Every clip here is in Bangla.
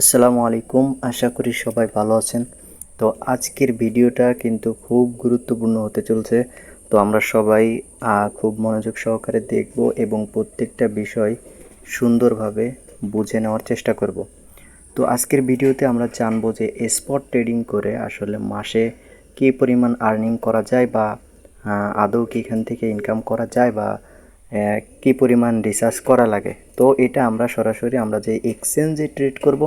আসসালামু আলাইকুম। আশা করি সবাই ভালো আছেন। তো আজকের ভিডিওটা কিন্তু খুব গুরুত্বপূর্ণ হতে চলছে। তো আমরা সবাই খুব মনোযোগ সহকারে দেখব এবং প্রত্যেকটা বিষয় সুন্দরভাবে বুঝে নেওয়ার চেষ্টা করব। তো আজকের ভিডিওতে আমরা জানবো যে স্পট ট্রেডিং করে আসলে মাসে কী পরিমাণ আর্নিং করা যায় বা আদৌ কি এখান থেকে ইনকাম করা যায় বা কী পরিমাণ রিসার্চ করা লাগে। তো এটা আমরা সরাসরি আমরা যে এক্সচেঞ্জে ট্রেড করব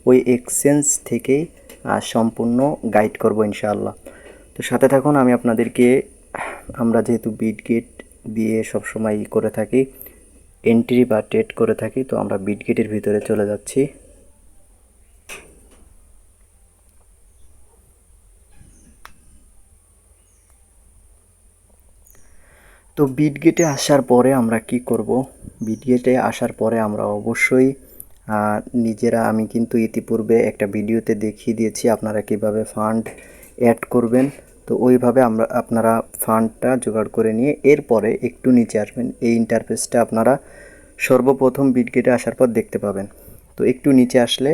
ওই এক্সচেঞ্জ থেকেই সম্পূর্ণ গাইড করব ইনশাআল্লাহ। তো সাথে থাকুন, আমি আপনাদেরকে আমরা যেহেতু বিটগেট দিয়ে সবসময় করে থাকি এন্ট্রি বা ট্রেড করে থাকি, তো আমরা বিটগেটের ভিতরে চলে যাচ্ছি। তো বিটগেটে আসার পরে আমরা কি করব? বিটগেটে আসার পরে আমরা অবশ্যই নিজেরা, আমি কিন্তু ইতিপূর্বে একটা ভিডিওতে দেখিয়ে দিয়েছি আপনারা কিভাবে ফান্ড অ্যাড করবেন। তো ওইভাবে আপনারা ফান্ডটা জোগাড় করে নিয়ে এরপরে একটু নিচে আসবেন। এই ইন্টারফেসটা আপনারা সর্বপ্রথম বিটগেটে আসার পর দেখতে পাবেন। তো একটু নিচে আসলে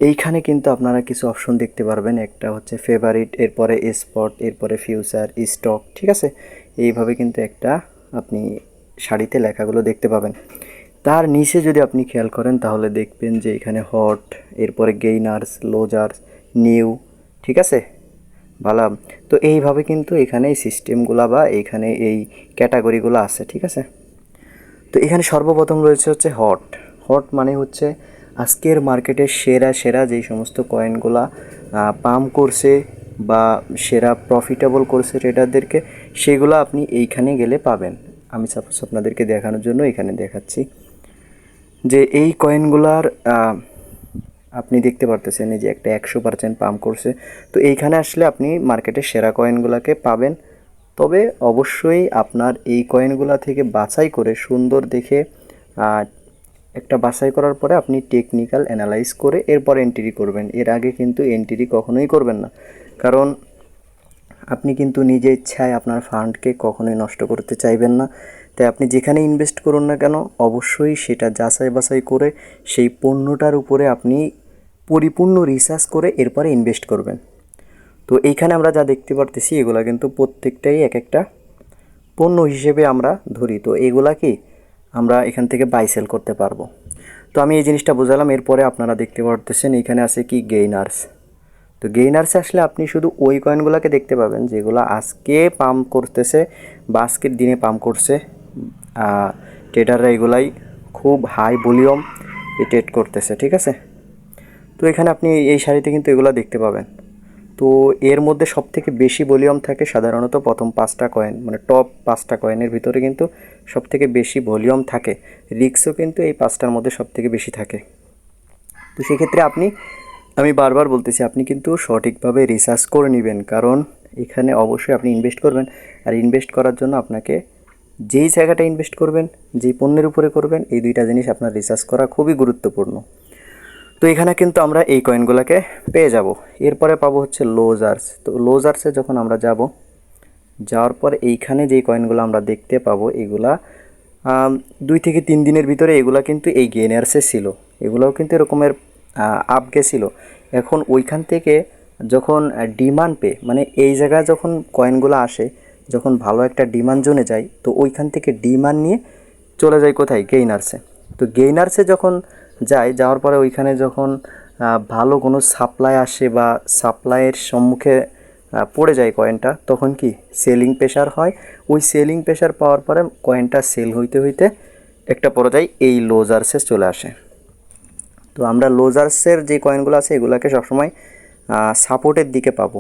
এইখানে কিন্তু আপনারা কিছু অপশন দেখতে পারবেন। একটা হচ্ছে ফেভারিট, এরপরে স্পট, এরপরে ফিউচার, স্টক, ঠিক আছে? এইভাবে কিন্তু একটা আপনি সারিতে লেখাগুলো দেখতে পাবেন। তার নিচে যদি আপনি খেয়াল করেন তাহলে দেখবেন যে এখানে হট, এরপরে গেইনার্স, লোজার্স, নিউ, ঠিক আছে ভালো। তো এইভাবে কিন্তু এখানে এই সিস্টেমগুলো বা এইখানে এই ক্যাটাগরিগুলো আছে, ঠিক আছে? তো এখানে সর্বপ্রথম রয়েছে হচ্ছে হট। হট মানে হচ্ছে আজকের মার্কেটে সেরা সেরা যেই সমস্ত কয়েনগুলা পাম্প করছে বা সেরা প্রফিটেবল করছে ট্রেডারদেরকে, সেগুলো আপনি এইখানে গেলে পাবেন। আমি সাপোজ আপনাদেরকে দেখানোর জন্য এখানে দেখাচ্ছি যে এই কয়েনগুলার আপনি দেখতে পারতেছেন এই যে একটা 100% পাম্প করছে। তো এইখানে আসলে আপনি মার্কেটের সেরা কয়েনগুলোকে পাবেন। তবে অবশ্যই আপনার এই কয়েনগুলো থেকে বাছাই করে সুন্দর দেখে একটা বাছাই করার পরে আপনি টেকনিক্যাল অ্যানালাইজ করে এরপর এন্ট্রি করবেন। এর আগে কিন্তু এন্ট্রি কখনোই করবেন না, কারণ আপনি কিন্তু নিজে ইচ্ছায় আপনার ফান্ডকে কখনোই নষ্ট করতে চাইবেন না। তাই আপনি যেখানে ইনভেস্ট করুন না কেন অবশ্যই সেটা যাচাই বাছাই করে সেই পণ্যটার উপরে আপনি পরিপূর্ণ রিসার্চ করে এরপরে ইনভেস্ট করবেন। তো এইখানে আমরা যা দেখতে পারতেছি এগুলা কিন্তু প্রত্যেকটাই এক একটা পণ্য হিসেবে আমরা ধরি। তো এগুলা কি আমরা এখান থেকে বাই সেল করতে পারবো। তো আমি এই জিনিসটা বোঝালাম। এরপরে আপনারা দেখতে পারতেছেন এখানে আছে কি গেইনার্স। তো গেইনার্সে আসলে আপনি শুধু ওই কয়েনগুলোকে দেখতে পাবেন যেগুলো আজকে পাম্প করতেছে বা আজকের দিনে পাম্প করছে। ট্রেডাররা এগুলাই খুব হাই ভলিউম ট্রেড করতেছে, ঠিক আছে? তো এখানে আপনি এই সারিতে কিন্তু এগুলো দেখতে পাবেন। তো এর মধ্যে সবথেকে বেশি ভলিউম থাকে সাধারণত প্রথম 5টা কয়েন, মানে টপ 5টা কয়েনের ভিতরে কিন্তু সবথেকে বেশি ভলিউম থাকে। রিস্কও কিন্তু এই 5টার মধ্যে সবথেকে বেশি থাকে। তো সেক্ষেত্রে আমি বারবার বলতেছি আপনি কিন্তু সঠিকভাবে রিসার্চ করে নেবেন, কারণ এখানে অবশ্যই আপনি ইনভেস্ট করবেন। আর ইনভেস্ট করার জন্য আপনাকে যেই জায়গাটা ইনভেস্ট করবেন, যেই পণ্যের উপরে করবেন, এই দুইটা জিনিস আপনার রিসার্চ করা খুবই গুরুত্বপূর্ণ। তো এখানে কিন্তু আমরা এই কয়েনগুলোকে পেয়ে যাব। এরপরে পাবো হচ্ছে লোজার্স। তো লোজার্সে যখন আমরা যাওয়ার পর এইখানে যেই কয়েনগুলো আমরা দেখতে পাবো এগুলা 2 থেকে 3 দিনের ভিতরে এগুলা কিন্তু এই গেইনার্সে ছিল। এগুলাও কিন্তু এরকমের আপ গেছিলো। এখন ওইখান থেকে যখন ডিমান্ড পেয়ে, মানে এই জায়গায় যখন কয়েনগুলো আসে, যখন ভালো একটা ডিমান্ড জোনে যায়, তো ওইখান থেকে ডিমান্ড নিয়ে চলে যায় কোথায়? গেইনার্সে। তো গেইনার্সে যখন যাওয়ার পরে ওইখানে যখন ভালো কোনো সাপ্লাই আসে বা সাপ্লাইয়ের সম্মুখে পড়ে যায় কয়েনটা, তখন কি সেলিং প্রেশার হয়। ওই সেলিং প্রেশার পাওয়ার পরে কয়েনটা সেল হইতে হইতে একটা পর্যায়ে এই লোজার্সে চলে আসে। তো আমরা লোজার্সের যে কয়েনগুলো আছে এগুলোকে সবসময় সাপোর্টের দিকে পাবো,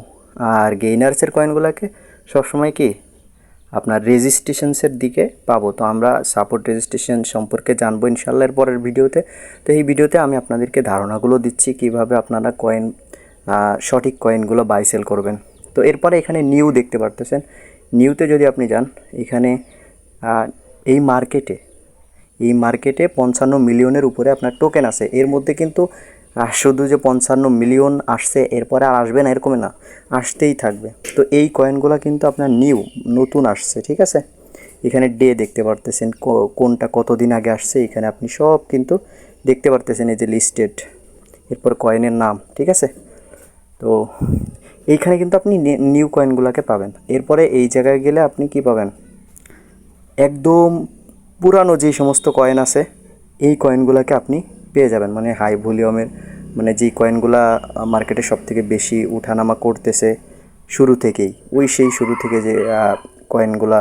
আর গেইনার্সের কয়েনগুলোকে সবসময় কি আপনার রেজিস্ট্রেশনসের দিকে পাবো। তো আমরা সাপোর্ট রেজিস্ট্রেশন সম্পর্কে জানবো ইনশাল্লাহ এর পরের ভিডিওতে। তো এই ভিডিওতে আমি আপনাদেরকে ধারণাগুলো দিচ্ছি কিভাবে আপনারা সঠিক কয়েনগুলো বাই সেল করবেন। তো এরপরে এখানে নিউ দেখতে পারতেছেন। নিউতে যদি আপনি যান, এখানে এই মার্কেটে 55 মিলিয়নের উপরে আপনার টোকেন আছে। এর মধ্যে কিন্তু শুধু যে 55 মিলিয়ন আসছে এরপরে আর আসবে না এরকম না, আসতেই থাকবে। তো এই কয়েনগুলো কিন্তু আপনার নতুন আসছে, ঠিক আছে? এখানে ডে দেখতে পারতেছেন কোনটা কতদিন আগে আসছে, এখানে আপনি সব কিন্তু দেখতে পারতেছেন। এই যে লিস্টেড, এরপর কয়েনের নাম, ঠিক আছে। তো এইখানে কিন্তু আপনি নিউ কয়েনগুলোকে পাবেন। এরপরে এই জায়গায় গেলে আপনি কি পাবেন, একদম পুরানো যেই সমস্ত কয়েন আছে এই কয়েনগুলোকে আপনি পেয়ে যাবেন, মানে হাই ভলিউমের, মানে যেই কয়েনগুলা মার্কেটে সবথেকে বেশি উঠানামা করতেছে শুরু থেকেই, সেই শুরু থেকে যে কয়েনগুলা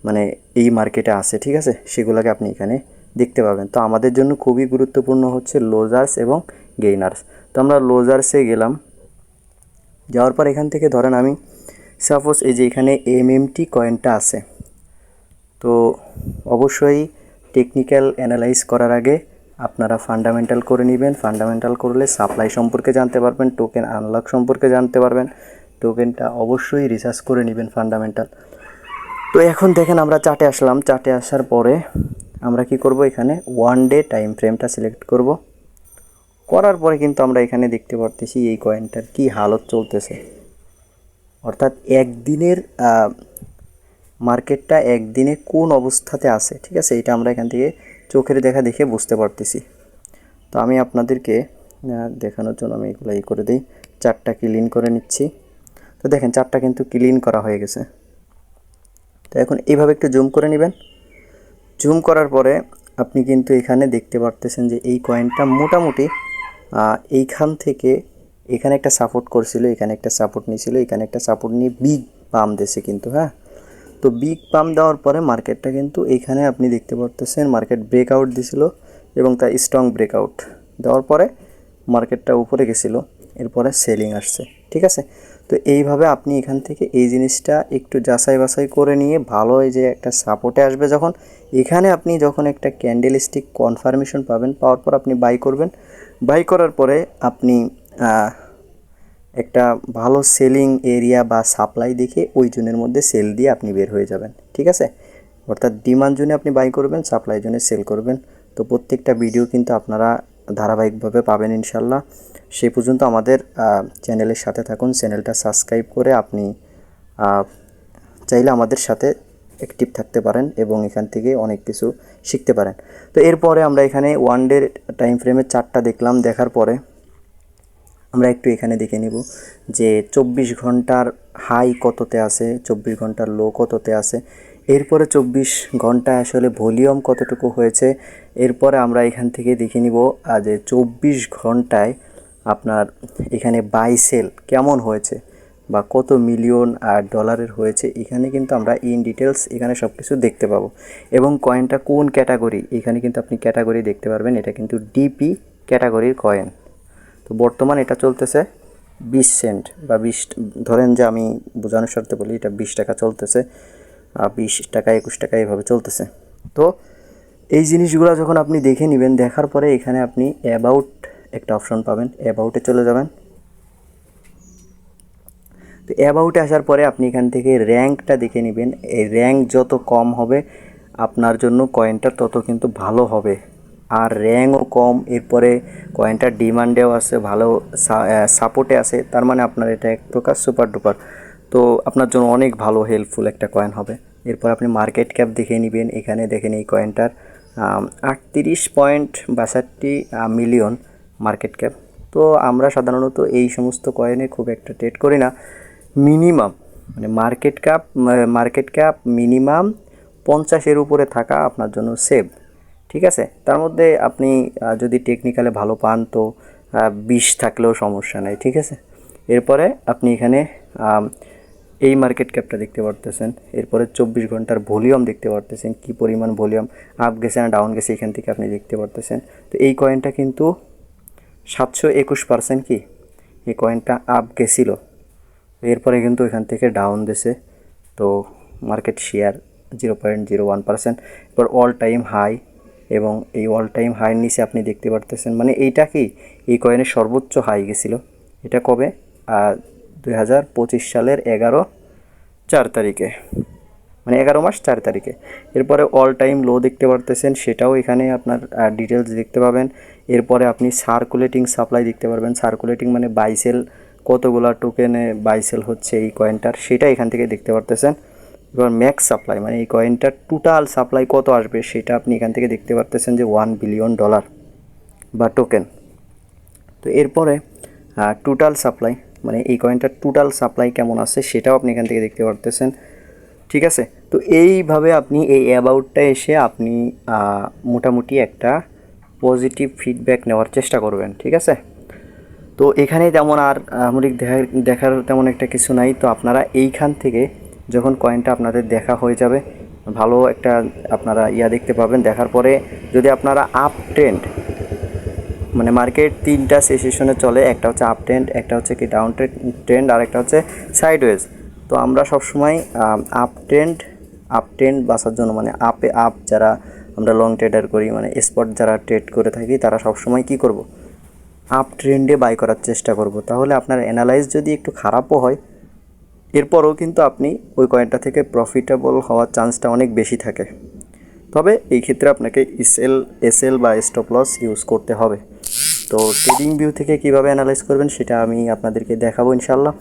মানে এই মার্কেটে আছে, ঠিক আছে, সেগুলোকে আপনি এখানে দেখতে পাবেন। তো আমাদের জন্য খুবই গুরুত্বপূর্ণ হচ্ছে লোজার্স এবং গেইনার্স। তো আমরা লোজার্সে গেলাম, যাওয়ার পর এখান থেকে ধরেন আমি সাপোজ এই যে এখানে এমএমটি কয়েনটা আছে, তো অবশ্যই টেকনিক্যাল অ্যানালাইজ করার আগে আপনারা ফান্ডামেন্টাল করে নেবেন। ফান্ডামেন্টাল করলে সাপ্লাই সম্পর্কে জানতে পারবেন, টোকেন আনলক সম্পর্কে জানতে পারবেন, টোকেনটা অবশ্যই রিসার্চ করে নেবেন ফান্ডামেন্টাল। তো এখন দেখেন আমরা চার্টে আসলাম, চার্টে আসার পরে আমরা কি করব, এখানে ওয়ান ডে টাইম ফ্রেমটা সিলেক্ট করব। করার পরে কিন্তু আমরা এখানে দেখতে পারতেছি এই কয়েনটার কি হালত চলতেছে, অর্থাৎ একদিনের মার্কেটটা একদিনে কোন অবস্থাতে আছে, ঠিক আছে, এটা আমরা এখান থেকে চোখের দেখা দেখে বুঝতে পারতেছি। তো আমি আপনাদেরকে দেখানোর জন্য আমি এগুলো করে দিই, চার্টটা ক্লিন করে নিচ্ছি। তো দেখেন চার্টটা কিন্তু ক্লিন করা হয়ে গেছে। তো এখন এইভাবে একটু জুম করে নেবেন। জুম করার পরে আপনি কিন্তু এখানে দেখতে পারতেছেন যে এই কয়েনটা মোটামুটি এইখান থেকে এখানে একটা সাপোর্ট করছিল, এখানে একটা সাপোর্ট নিয়েছিল, এখানে একটা সাপোর্ট নিয়ে বিগ পাম্প দিয়েছে কিন্তু, হ্যাঁ। তো বিগ পাম্প দেওয়ার পরে মার্কেটটা কিন্তু এইখানে আপনি দেখতে পারতেছেন মার্কেট ব্রেকআউট দিছিল এবং তার স্ট্রং ব্রেকআউট দেওয়ার পরে মার্কেটটা উপরে গেছিলো, এরপরে সেলিং আসছে, ঠিক আছে। তো এইভাবে আপনি এখান থেকে এই জিনিসটা একটু যাচাই বাছাই করে নিয়ে ভালো, এই যে একটা সাপোর্টে আসবে যখন, এখানে আপনি যখন একটা ক্যান্ডেলস্টিক কনফার্মেশন পাবেন, পাওয়ার পর আপনি বাই করবেন। বাই করার পরে আপনি একটা ভালো সেলিং এরিয়া বা সাপ্লাই দেখে ওই জোনের মধ্যে সেল দিয়ে আপনি বের হয়ে যাবেন, ঠিক আছে। অর্থাৎ ডিমান্ড জোনে আপনি বাই করবেন, সাপ্লাই জোনে সেল করবেন। তো প্রত্যেকটা ভিডিও কিন্তু আপনারা ধারাবাহিকভাবে পাবেন ইনশাল্লাহ। সেই পর্যন্ত আমাদের চ্যানেলের সাথে থাকুন, চ্যানেলটা সাবস্ক্রাইব করে আপনি চাইলে আমাদের সাথে অ্যাক্টিভ থাকতে পারেন এবং এখান থেকে অনেক কিছু শিখতে পারেন। তো এরপরে আমরা এখানে ওয়ান ডে টাইম ফ্রেমের চার্টটা দেখলাম, দেখার পরে আমরা একটু এখানে দেখে নিব যে 24 ঘন্টার হাই কততে আছে, 24 ঘন্টার লো কততে আছে, এরপরে 24 ঘন্টায় আসলে ভলিউম কতটুকু হয়েছে। এরপরে আমরা এখান থেকে দেখে নিব যে 24 ঘন্টায় আপনার এখানে বাই সেল কেমন হয়েছে বা কত মিলিয়ন ডলারের হয়েছে। এখানে কিন্তু আমরা ইন ডিটেলস এখানে সব কিছু দেখতে পাবো এবং কয়েনটা কোন ক্যাটাগরি, এখানে কিন্তু আপনি ক্যাটাগরি দেখতে পারবেন। এটা কিন্তু ডিপি ক্যাটাগরির কয়েন। তো বর্তমান এটা চলতেছে 20 সেন্ট বা 20, ধরেন যে আমি বোঝানোর স্বার্থে বলি এটা 20 টাকা চলতেছে, 20 টাকা 21 টাকা এভাবে চলতেছে। তো এই জিনিসগুলো যখন আপনি দেখে নেবেন, দেখার পরে এখানে আপনি অ্যাবাউট একটা অপশন পাবেন, অ্যাবাউটে চলে যাবেন। তো অ্যাবাউটে আসার পরে আপনি এখান থেকে র্যাঙ্কটা দেখে নেবেন। এই র্যাঙ্ক যত কম হবে আপনার জন্য কয়েনটা তত কিন্তু ভালো হবে, আর র্যাঙ্কও কম, এরপরে কয়েনটার ডিমান্ডেও আছে, ভালো সাপোর্টে আছে, তার মানে আপনার এটা এক প্রকার সুপার ডুপার। তো আপনার জন্য অনেক ভালো হেল্পফুল একটা কয়েন হবে। এরপর আপনি মার্কেট ক্যাপ দেখে নেবেন, এখানে দেখেন এই কয়েনটার 38.62 মিলিয়ন মার্কেট ক্যাপ। তো আমরা সাধারণত এই সমস্ত কয়েনে খুব একটা ট্রেড করি না। মিনিমাম মানে মার্কেট ক্যাপ মিনিমাম 50-এর উপরে থাকা আপনার জন্য সেভ, ঠিক আছে। তার মধ্যে আপনি যদি টেকনিক্যালে ভালো পান তো 20 থাকলেও সমস্যা নেই, ঠিক আছে। এরপরে আপনি এখানে এই মার্কেট ক্যাপটা দেখতে পারতেছেন, এরপরে 24 ঘন্টার ভলিউম দেখতে পারতেছেন, কি পরিমাণ ভলিউম আপ গেছে না ডাউন গেছে এখান থেকে আপনি দেখতে পারতেছেন। তো এই কয়েনটা কিন্তু 721% কি এই কয়েনটা আপ গেছিল, এরপরে কিন্তু এখান থেকে ডাউন দিছে। তো মার্কেট শেয়ার 0.01%। এরপর অল টাইম হাই, এবং এই অল টাইম হাইয়ের নিচে আপনি দেখতে পারতেছেন, মানে এইটা কি এই কয়েনের সর্বোচ্চ হাই গেছিল। এটা কবে, 2025 সালের 11/4 তারিখে, মানে 11 মাস 4 তারিখে। এরপরে অল টাইম লো দেখতে পারতেছেন, সেটাও এখানে আপনার ডিটেলস দেখতে পাবেন। এরপরে আপনি সার্কুলেটিং সাপ্লাই দেখতে পারবেন, সার্কুলেটিং মানে বাইসেল, কতগুলো টোকেনে বাইসেল হচ্ছে এই কয়েনটার, সেটা এখান থেকে দেখতে পারতেছেন। এবার ম্যাক্স সাপ্লাই মানে এই কয়েনটার টোটাল সাপ্লাই কত আসবে সেটা আপনি এখান থেকে দেখতে পারতেছেন যে $1 বিলিয়ন বা টোকেন। তো তো এরপরে টোটাল সাপ্লাই, মানে এই কয়েনটার টোটাল সাপ্লাই কেমন আছে সেটাও আপনি এখান থেকে দেখতে পারতেছেন। ঠিক আছে, তো এইভাবে আপনি এই অ্যাবাউটটা এসে আপনি মোটামুটি একটা পজিটিভ ফিডব্যাক নেওয়ার চেষ্টা করবেন। ঠিক আছে, তো এখানে তেমন আর দেখার তেমন একটা কিছু নাই। তো আপনারা এইখান থেকে যখন কয়েনটা আপনাদের দেখা হয়ে যাবে, ভালো একটা আপনারা দেখতে পাবেন। দেখার পরে যদি আপনারা আপ ট্রেন্ড, মানে মার্কেট 3টা সেশনে চলে, একটা হচ্ছে আপ ট্রেন্ড, একটা হচ্ছে কি ডাউন ট্রেন্ড, আর একটা হচ্ছে সাইডওয়েজ। তো আমরা সবসময় আপ ট্রেন্ড বাঁচার জন্য, মানে আপ যারা আমরা লং ট্রেডার করি, মানে স্পট যারা ট্রেড করে থাকি, তারা সবসময় কি করব, আপ ট্রেন্ডে বাই করার চেষ্টা করব। তাহলে আপনার অ্যানালাইজ যদি একটু খারাপও হয়, এরপরও কিন্তু আপনি ওই কয়েনটা থেকে প্রফিটেবল হওয়ার চান্সটা অনেক বেশি থাকে। তবে এই ক্ষেত্রে আপনাকে এসএল বা স্টপ লস ইউজ করতে হবে। তো ট্রেডিং ভিউ থেকে কিভাবে অ্যানালাইজ করবেন সেটা আমি আপনাদেরকে দেখাবো ইনশাল্লাহ।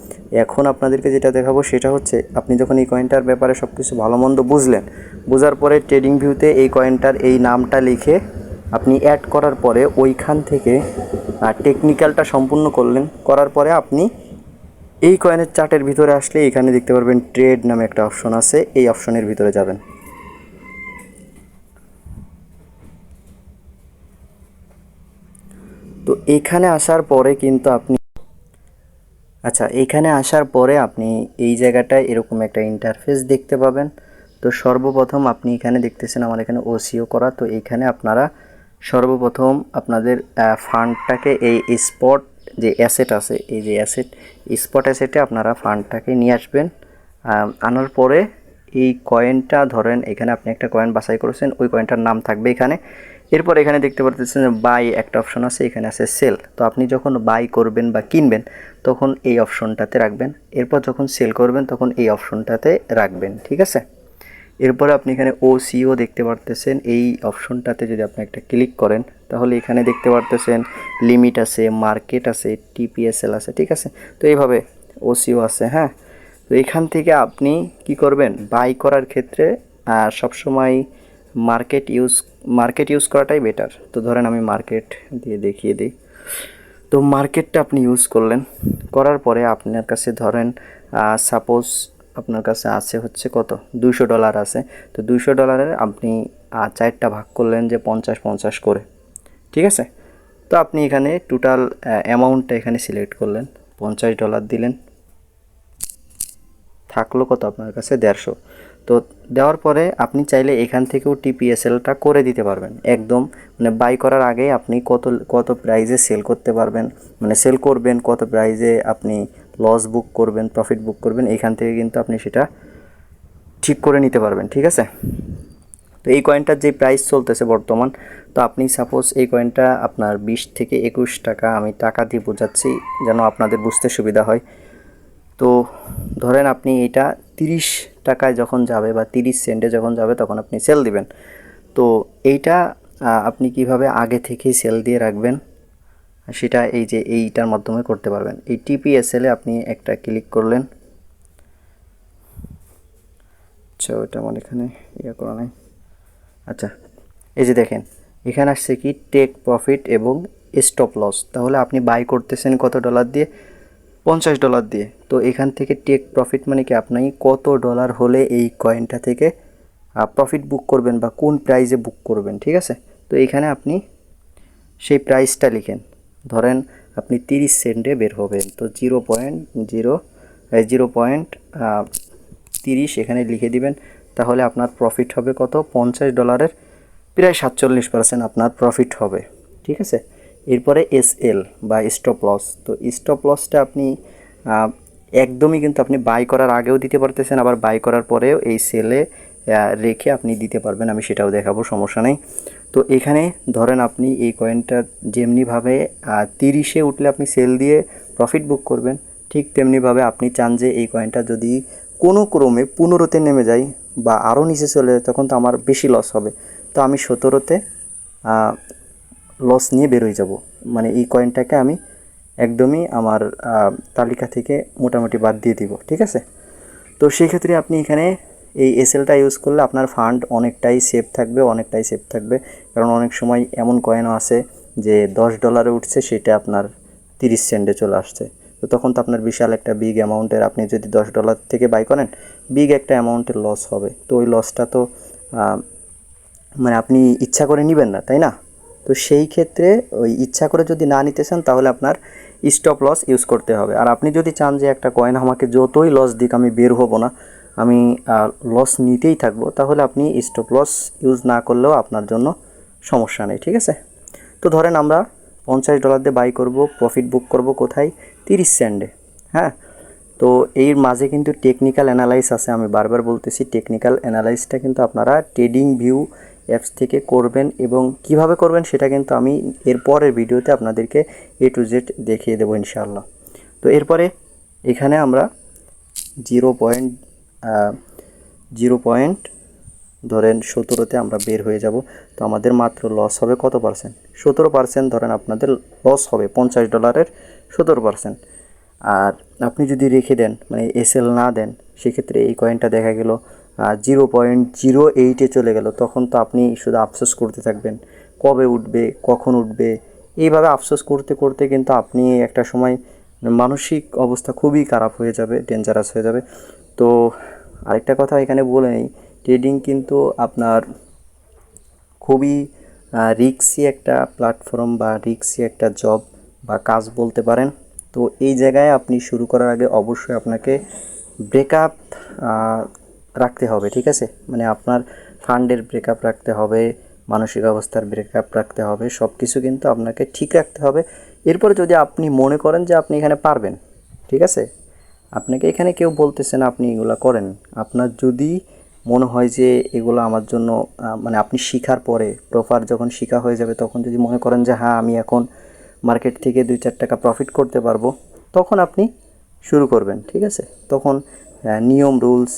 এখন আপনাদেরকে যেটা দেখাবো সেটা হচ্ছে, আপনি যখন এই কয়েনটার ব্যাপারে সব কিছু ভালো মন্দ বুঝলেন, বোঝার পরে ট্রেডিং ভিউতে এই কয়েনটার এই নামটা লিখে আপনি অ্যাড করার পরে ওইখান থেকে টেকনিক্যালটা সম্পূর্ণ করলেন। করার পরে আপনি এই কয়েনের চার্টের ভিতরে আসলে এখানে দেখতে পারবেন ট্রেড নামে একটা অপশন আছে, এই অপশনের ভিতরে যাবেন। তো এখানে আসার পরে কিন্তু আপনি এখানে আসার পরে আপনি এই জায়গাটায় এরকম একটা ইন্টারফেস দেখতে পাবেন। তো সর্বপ্রথম আপনি এখানে দেখতেছেন আমার এখানে ওসিও করা। তো এইখানে আপনারা সর্বপ্রথম আপনাদের ফান্ডটাকে এই স্পট যে অ্যাসেট আছে, এই যে স্পট অ্যাসেটে আপনারা ফান্ডটাকে নিয়ে আসবেন। আনার পরে এই কয়েনটা ধরেন এখানে আপনি একটা কয়েন বাছাই করেছেন, ওই কয়েনটার নাম থাকবে এখানে। এরপর এখানে দেখতে পাচ্ছেন যে বাই একটা অপশন আছে, এখানে আছে সেল। তো আপনি যখন বাই করবেন বা কিনবেন তখন এই অপশনটাতে রাখবেন, এরপর যখন সেল করবেন তখন এই অপশনটাতে রাখবেন। ঠিক আছে, এরপরে আপনি এখানে ওসিও দেখতে পারতেছেন। এই অপশনটাতে যদি আপনি একটা ক্লিক করেন তাহলে এখানে দেখতে পারতেছেন লিমিট আছে, মার্কেট আছে, টিপিএসএল আছে। ঠিক আছে, তো এইভাবে ওসিও আছে। হ্যাঁ, তো এখান থেকে আপনি কি করবেন, বাই করার ক্ষেত্রে সবসময় মার্কেট ইউজ করাটাই বেটার। তো ধরেন আমি মার্কেট দিয়ে দেখিয়ে দিই। তো মার্কেটটা আপনি ইউজ করলেন, করার পরে আপনার কাছে ধরেন সাপোজ আপনার কাছে আছে হচ্ছে কত, $200 আছে। তো $200 আপনি 4টা ভাগ করলেন যে 50-50 করে। ঠিক আছে, তো আপনি এখানে টোটাল অ্যামাউন্টটা এখানে সিলেক্ট করলেন, $50 দিলেন, থাকলো কত আপনার কাছে 150। তো দেওয়ার পরে আপনি চাইলে এখান থেকেও টিপিএসএলটা করে দিতে পারবেন একদম, মানে বাই করার আগে আপনি কত প্রাইজে সেল করতে পারবেন, মানে সেল করবেন কত প্রাইজে, আপনি লস বুক করবেন, প্রফিট বুক করবেন, এইখান থেকে কিন্তু আপনি সেটা ঠিক করে নিতে পারবেন। ঠিক আছে, তো এই কয়েনটার যে প্রাইস চলতেছে বর্তমান, তো আপনি সাপোজ এই কয়েনটা আপনার 20 থেকে 21 টাকা, আমি টাকা দিয়ে বোঝাচ্ছি যেন আপনাদের বুঝতে সুবিধা হয়। তো ধরেন আপনি এটা 30 টাকায় যখন যাবে বা 30 সেন্টে যখন যাবে তখন আপনি সেল দিবেন। তো এইটা আপনি কিভাবে আগে থেকেই সেল দিয়ে রাখবেন সেটা এই যে এইটার মাধ্যমে করতে পারবেন। এই টিপিএসএলে আপনি একটা ক্লিক করলেন। আচ্ছা, ওইটা আমার এখানে করা নাই। আচ্ছা, এই যে দেখেন এখানে আসছে কি টেক প্রফিট এবং স্টপ লস। তাহলে আপনি বাই করতেছেন কত ডলার দিয়ে, $50 দিয়ে। তো এখান থেকে টেক প্রফিট মানে কি আপনি কত ডলার হলে এই কয়েনটা থেকে প্রফিট বুক করবেন বা কোন প্রাইসে বুক করবেন। ঠিক আছে, তো এখানে আপনি সেই প্রাইসটা লিখেন। ধরেন আপনি 30 সেন্টে বের হবেন, তো 0.30 এখানে লিখে দিবেন। তাহলে আপনার প্রফিট হবে কত, $50, প্রায় 47% আপনার প্রফিট হবে। ঠিক আছে, এরপরে এসএল বা স্টপ লস। তো স্টপ লসটা আপনি একদমই কিন্তু আপনি বাই করার আগেও দিতে পারতেছেন, আবার বাই করার পরেও এই সেলে রেখে আপনি দিতে পারবেন, আমি সেটাও দেখাবো, সমস্যা নেই। তো এখানে ধরেন আপনি এই কয়েনটা যেমনিভাবে 30-এ উঠলে আপনি সেল দিয়ে প্রফিট বুক করবেন, ঠিক তেমনিভাবে আপনি চান যে এই কয়েনটা যদি কোনো ক্রমে 15-তে নেমে যায় বা আরও নিচে চলে যায় তখন তো আমার বেশি লস হবে। তো আমি 17-তে লস নিয়ে বেরোয় যাব, মানে এই কয়েনটাকে আমি একদমই আমার তালিকা থেকে মোটামুটি বাদ দিয়ে দিব। ঠিক আছে, তো সেই ক্ষেত্রে আপনি এখানে এই এসএলটা ইউজ করলে আপনার ফান্ড অনেকটাই সেফ থাকবে, কারণ অনেক সময় এমন কয়েনও আছে যে $10 উঠছে, সেটা আপনার $0.30 চলে আসছে। তো তখন তো আপনার বিশাল একটা বিগ অ্যামাউন্টের, আপনি যদি $10 থেকে বাই করেন, বিগ একটা অ্যামাউন্টের লস হবে। তো ওই লসটা তো মানে আপনি ইচ্ছা করে নেবেন না, তাই না? তো সেই ক্ষেত্রে ওই ইচ্ছা করে যদি না নিতে চান, তাহলে আপনার স্টপ লস ইউজ করতে হবে। আর আপনি যদি চান যে একটা কয়েন আমাকে যতই লস দিক আমি বের হব না, আমি লস নিতেই থাকবো, তাহলে আপনি স্টপ লস ইউজ না করলেও আপনার জন্য সমস্যা নেই, ঠিক আছে? তো ধরেন আমরা $50 দিয়ে বাই করব, প্রফিট বুক করব কোথায়? 30 সেন্টে। হ্যাঁ, তো এর মাঝে কিন্তু টেকনিক্যাল অ্যানালাইস আছে। আমি বারবার বলতেছি, টেকনিক্যাল অ্যানালাইসটা কিন্তু আপনারা ট্রেডিং ভিউ অ্যাপস থেকে করবেন, এবং কিভাবে করবেন সেটা কিন্তু আমি এর পরের ভিডিওতে আপনাদেরকে A to Z দেখিয়ে দেবো ইনশাআল্লাহ। তো এরপরে এখানে আমরা 0.0 ধরেন 17তে আমরা বের হয়ে যাব। তো আমাদের মাত্র লস হবে কত পার্সেন্ট? 17% ধরেন আপনাদের লস হবে $50-এর 17%। আর আপনি যদি রেখে দেন, মানে এসএল না দেন, সেক্ষেত্রে এই কয়েনটা দেখা গেল 0.08-এ চলে গেল। তখন তো আপনি শুধু আফসোস করতে থাকবেন, কবে উঠবে, কখন উঠবে। এইভাবে আফসোস করতে করতে কিন্তু আপনি একটা সময় মানসিক অবস্থা খুবই খারাপ হয়ে যাবে, ডেঞ্জারাস হয়ে যাবে। তো আরেকটা কথা এখানে বলে নেই, ট্রেডিং কিন্তু আপনার খুবই রিস্কি একটা প্ল্যাটফর্ম বা রিস্কি একটা জব বা কাজ বলতে পারেন। তো এই জায়গায় আপনি শুরু করার আগে অবশ্যই আপনাকে ব্রেকআপ রাখতে হবে, ঠিক আছে? মানে আপনার ফান্ডের ব্রেকআপ রাখতে হবে, মানসিক অবস্থার ব্রেকআপ রাখতে হবে, সব কিছু কিন্তু আপনাকে ঠিক রাখতে হবে। এরপরে যদি আপনি মনে করেন যে আপনি এখানে পারবেন, ঠিক আছে, আপনাকে এখানে কেউ বলতেছে না আপনি এগুলো করেন। আপনার যদি মনে হয় যে এগুলো আমার জন্য মানে আপনি শেখার পরে প্রপার যখন শেখা হয়ে যাবে, তখন যদি মনে করেন যে হ্যাঁ আমি এখন মার্কেট থেকে 2-4 টাকা প্রফিট করতে পারবো, তখন আপনি শুরু করবেন, ঠিক আছে? তখন নিয়ম রুলস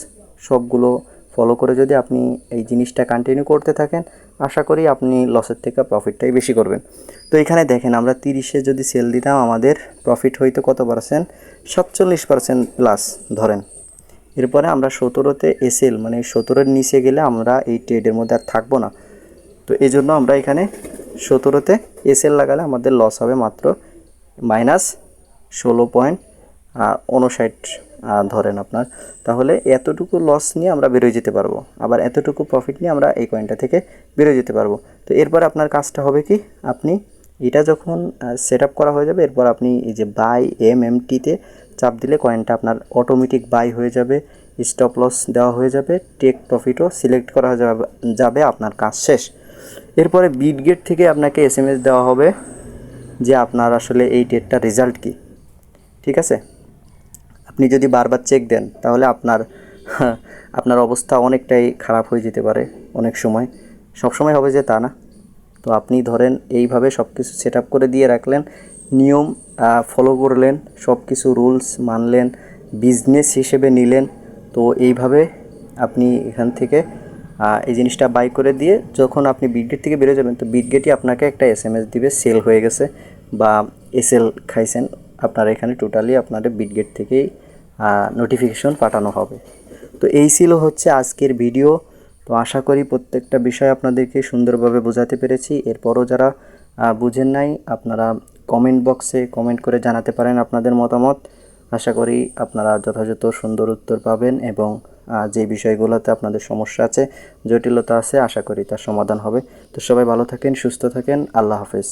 সবগুলো ফলো করে যদি আপনি এই জিনিসটা কন্টিনিউ করতে থাকেন, আশা করি আপনি লসের থেকে প্রফিটটাই বেশি করবেন। তো এখানে দেখেন, আমরা 30-এ যদি সেল দিতাম, আমাদের প্রফিট হইতো কত পার্সেন্ট? 47% প্লাস ধরেন। এরপরে আমরা 17তে এসএল, মানে 17-এর নিচে গেলে আমরা এই ট্রেডের মধ্যে আর থাকবো না। তো এই জন্য আমরা এখানে 17তে এসএল লাগালে আমাদের লস হবে মাত্র -16.59 ধরেন আপনার। তাহলে এতটুকু লস নিয়ে আমরা বেরোয় যেতে পারবো, আবার এতটুকু প্রফিট নিয়ে আমরা এই কয়েনটা থেকে বেরোয় যেতে পারবো। তো এরপর আপনার কাজটা হবে কি, আপনি এটা যখন সেট আপ করা হয়ে যাবে, এরপর আপনি এই যে বাই এমএমটিতে চাপ দিলে কয়েনটা আপনার অটোমেটিক বাই হয়ে যাবে, স্টপ লস দেওয়া হয়ে যাবে, টেক প্রফিটও সিলেক্ট করা যাবে, আপনার কাজ শেষ। এরপরে বিটগেট থেকে আপনাকে এসএমএস দেওয়া হবে যে আপনার আসলে এই ট্রেডটার রেজাল্ট কি, ঠিক আছে? আপনি যদি বারবার চেক দেন, তাহলে আপনার অবস্থা অনেকটাই খারাপ হয়ে যেতে পারে অনেক সময়। সব সময় হবে যে তা না। তো আপনি ধরেন এইভাবে সব কিছু সেট আপ করে দিয়ে রাখলেন, নিয়ম ফলো করলেন, সব কিছু রুলস মানলেন, বিজনেস হিসেবে নিলেন। তো এইভাবে আপনি এখান থেকে এই জিনিসটা বাই করে দিয়ে যখন আপনি বিটগেট থেকে বেরো যাবেন, তো বিটগেটই আপনাকে একটা এসএমএস দিবে সেল হয়ে গেছে বা এসএল খাইছেন। আপনার এখানে টোটালি আপনাদের বিটগেট থেকেই নোটিফিকেশন পাঠানো হবে। তো এই ছিল হচ্ছে আজকের ভিডিও। তো আশা করি প্রত্যেকটা বিষয় আপনাদেরকে সুন্দরভাবে বোঝাতে পেরেছি। এরপরও যারা বুঝেন নাই, আপনারা কমেন্ট বক্সে কমেন্ট করে জানাতে পারেন আপনাদের মতামত। আশা করি আপনারা যথাযথ সুন্দর উত্তর পাবেন, এবং যে বিষয়গুলোতে আপনাদের সমস্যা আছে, জটিলতা আছে, আশা করি তার সমাধান হবে। তো সবাই ভালো থাকেন, সুস্থ থাকেন, আল্লাহ হাফেজ।